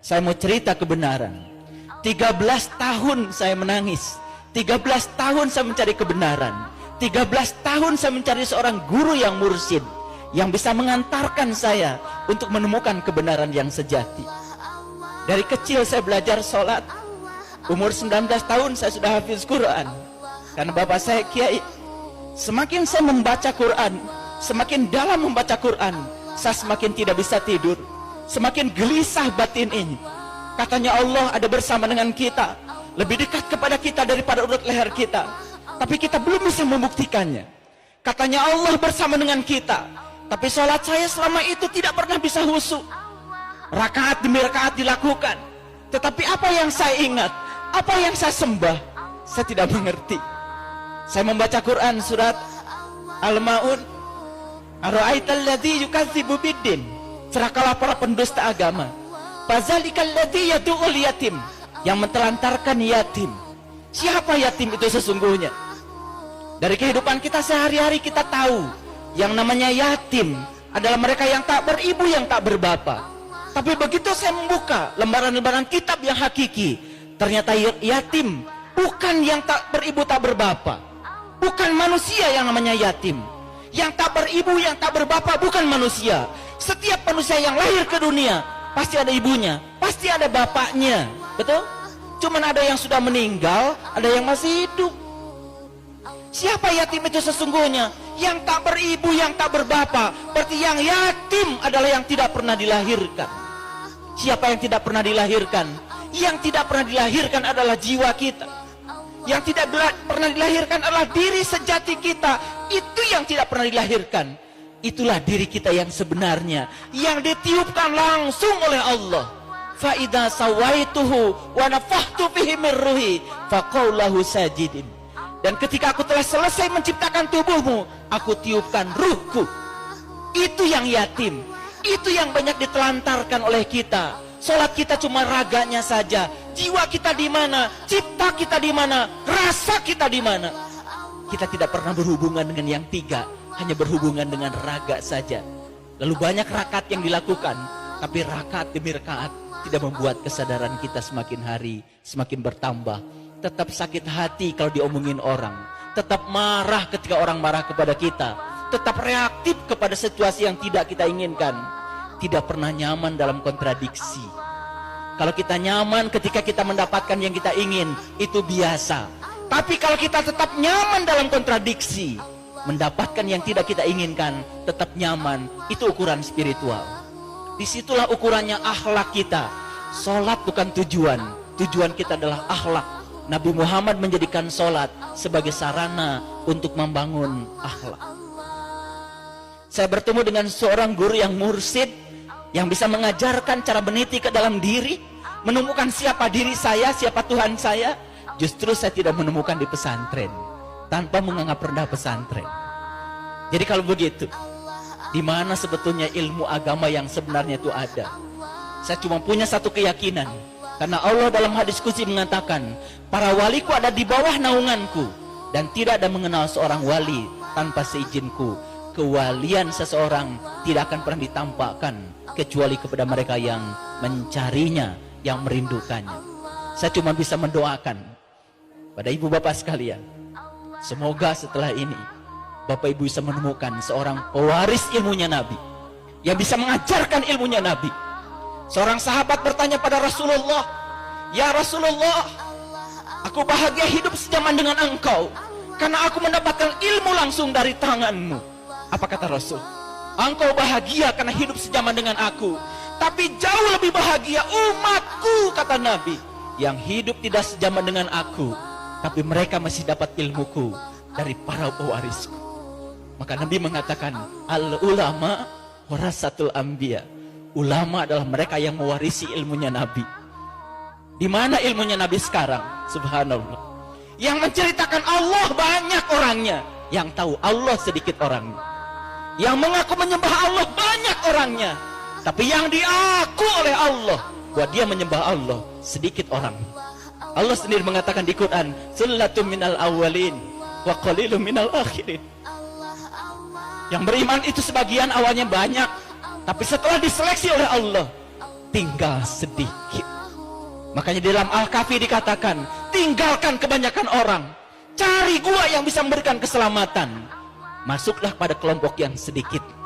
Saya mau cerita kebenaran. 13 tahun saya menangis. 13 tahun saya mencari kebenaran. 13 tahun saya mencari seorang guru yang mursyid, yang bisa mengantarkan saya untuk menemukan kebenaran yang sejati. Dari kecil saya belajar sholat. Umur 19 tahun saya sudah hafiz Quran. Karena bapak saya kiai. Semakin saya membaca Quran, semakin dalam membaca Quran, saya semakin tidak bisa tidur. Semakin gelisah batin ini. Katanya Allah ada bersama dengan kita, lebih dekat kepada kita daripada urut leher kita. Tapi kita belum bisa membuktikannya. Katanya Allah bersama dengan kita, tapi sholat saya selama itu tidak pernah bisa khusyuk. Rakaat demi rakaat dilakukan, tetapi apa yang saya ingat, apa yang saya sembah, saya tidak mengerti. Saya membaca Quran surat Al-Ma'un, Ara'aital ladzi yukadzibu biddin, celakalah para pendusta agama. Fazalikal ladzi yad'ul yatim, yang mentelantarkan yatim. Siapa yatim itu sesungguhnya? Dari kehidupan kita sehari-hari kita tahu yang namanya yatim adalah mereka yang tak beribu, yang tak berbapa. Tapi begitu saya membuka lembaran-lembaran kitab yang hakiki, ternyata yatim bukan yang tak beribu, tak berbapa. Bukan manusia yang namanya yatim. Yang tak beribu, yang tak berbapa bukan manusia. Setiap manusia yang lahir ke dunia pasti ada ibunya, pasti ada bapaknya. Betul? Cuman ada yang sudah meninggal, ada yang masih hidup. Siapa yatim itu sesungguhnya? Yang tak beribu, yang tak berbapa. Berarti yang yatim adalah yang tidak pernah dilahirkan. Siapa yang tidak pernah dilahirkan? Yang tidak pernah dilahirkan adalah jiwa kita. Yang tidak pernah dilahirkan adalah diri sejati kita. Itu yang tidak pernah dilahirkan. Itulah diri kita yang sebenarnya, yang ditiupkan langsung oleh Allah. Fa idza sawaituhu wa nafakhtu fihi min ruhi faqul lahu sajidin. Dan ketika aku telah selesai menciptakan tubuhmu, aku tiupkan ruhku. Itu yang yatim. Itu yang banyak ditelantarkan oleh kita. Salat kita cuma raganya saja. Jiwa kita di mana? Cipta kita di mana? Rasa kita di mana? Kita tidak pernah berhubungan dengan yang tiga, hanya berhubungan dengan raga saja. Lalu banyak rakaat yang dilakukan, tapi rakaat demi rakaat tidak membuat kesadaran kita semakin hari semakin bertambah. Tetap sakit hati kalau diomongin orang, tetap marah ketika orang marah kepada kita, tetap reaktif kepada situasi yang tidak kita inginkan. Tidak pernah nyaman dalam kontradiksi. Kalau kita nyaman ketika kita mendapatkan yang kita ingin, itu biasa. Tapi kalau kita tetap nyaman dalam kontradiksi, mendapatkan yang tidak kita inginkan, tetap nyaman, itu ukuran spiritual. Disitulah ukurannya akhlak kita. Sholat bukan tujuan, tujuan kita adalah akhlak. Nabi Muhammad menjadikan sholat sebagai sarana untuk membangun akhlak. Saya bertemu dengan seorang guru yang mursyid, yang bisa mengajarkan cara meniti ke dalam diri, menemukan siapa diri saya, siapa Tuhan saya. Justru saya tidak menemukan di pesantren, tanpa menganggap rendah pesantren. Jadi kalau begitu, di mana sebetulnya ilmu agama yang sebenarnya itu ada? Saya cuma punya satu keyakinan, karena Allah dalam hadis qudsi mengatakan, para waliku ada di bawah naunganku, dan tidak ada mengenal seorang wali tanpa seizinku. Kewalian seseorang tidak akan pernah ditampakkan kecuali kepada mereka yang mencarinya, yang merindukannya. Saya cuma bisa mendoakan pada ibu bapak sekalian, semoga setelah ini bapak ibu bisa menemukan seorang pewaris ilmunya Nabi, yang bisa mengajarkan ilmunya Nabi. Seorang sahabat bertanya pada Rasulullah, ya Rasulullah, aku bahagia hidup sejaman dengan engkau, karena aku mendapatkan ilmu langsung dari tanganmu. Apa kata Rasul? Engkau bahagia karena hidup sejaman dengan aku, tapi jauh lebih bahagia umatku, kata Nabi, yang hidup tidak sejaman dengan aku, tapi mereka masih dapat ilmuku dari para pewarisku. Maka Nabi mengatakan, al ulama warasatul anbiya. Ulama adalah mereka yang mewarisi ilmunya Nabi. Di mana ilmunya Nabi sekarang? Subhanallah. Yang menceritakan Allah banyak orangnya, yang tahu Allah sedikit orangnya. Yang mengaku menyembah Allah banyak orangnya, tapi yang diaku oleh Allah bahwa dia menyembah Allah sedikit orang. Allah sendiri mengatakan di Quran, "Sullatum minal awwalin wa qalilum minal akhirin." Yang beriman itu sebagian awalnya banyak, tapi setelah diseleksi oleh Allah, tinggal sedikit. Makanya di dalam Al-Kahfi dikatakan, tinggalkan kebanyakan orang, cari gua yang bisa memberikan keselamatan. Masuklah pada kelompok yang sedikit.